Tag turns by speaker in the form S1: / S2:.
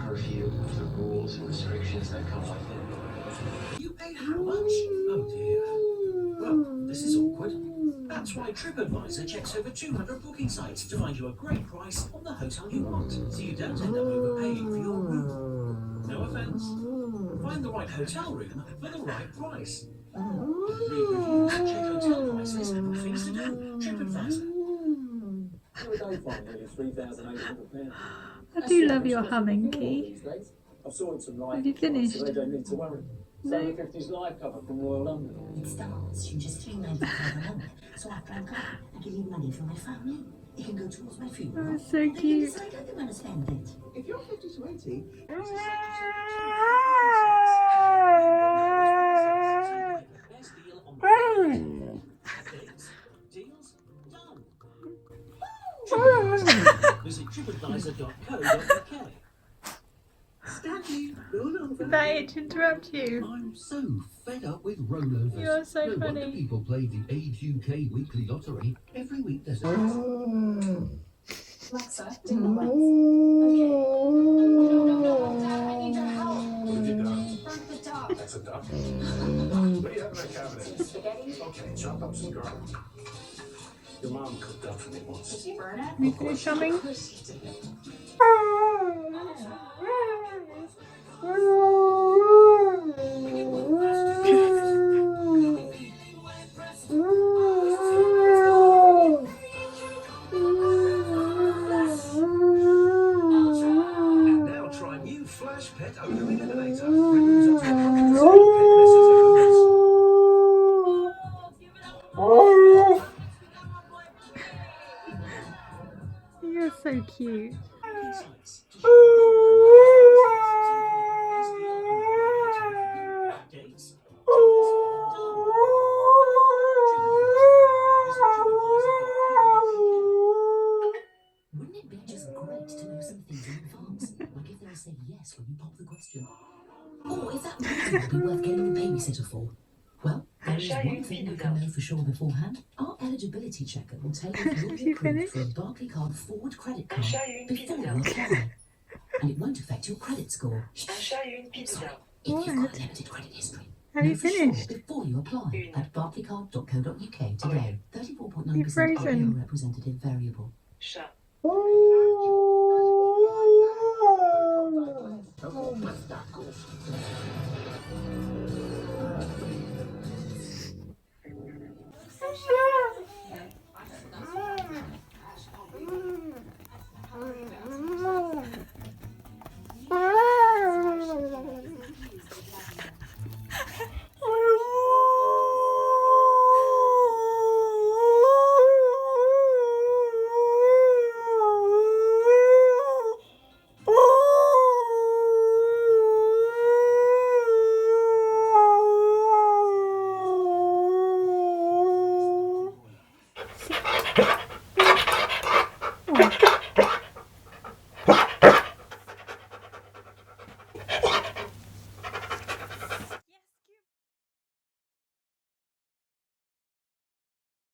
S1: curfew of the rules and restrictions that come with it.
S2: You paid how much? Oh dear. Well, this is awkward. That's why TripAdvisor checks over 200 booking sites to find you a great price on the hotel you want, so you don't end up overpaying for your room. No offence. Find the right hotel room for the right price. Read reviews, check hotel prices, and things to do. TripAdvisor.
S3: I do love your humming, Key. Have you finished? No.
S4: It starts from just £3.95 a month. So after I'm gone, I can leave money for my family. It can go towards my funeral.
S3: Oh, it's so cute.
S4: I don't want to spend it.
S5: If you're 50 to 80,
S2: Best deal on Teal's done. Visit TripAdvisor.co.uk.
S5: Stanley, roll over.
S3: Did that itch interrupt you?
S6: I'm so fed up with rollovers.
S3: You're so
S6: no wonder
S3: funny.
S6: people play the Age UK weekly lottery. Every week there's a...
S7: Alexa, dim the lights. Okay. No, Dad, I need your help.
S1: What have you done?
S7: Burnt the duck.
S1: That's a duck. What do you have in that cabinet?
S7: Spaghetti.
S1: Okay, chop up some garlic. Your mom cooked up for me once.
S7: Did you burn it?
S3: Have you finished humming?
S7: Of course you did.
S2: Now try new Flash Pet Odor Eliminator. Removes up to 100% pet messes and
S3: You're so cute.
S4: Wouldn't it be just great to know some things in advance? Like if they'll say yes when you pop the question. Or if that meeting would be worth getting a babysitter for. Well, there is one thing you can know for sure beforehand. Our eligibility checker will tell you if you'll be
S3: You
S4: approved
S3: finished?
S4: for a Barclaycard forward credit card before you apply. And it won't affect your credit score. Sorry, if you've got limited credit history.
S3: Have you
S4: Know for sure
S3: finished?
S4: before you apply at barclaycard.co.uk today. 34.9%
S3: You've frozen.
S4: representative variable.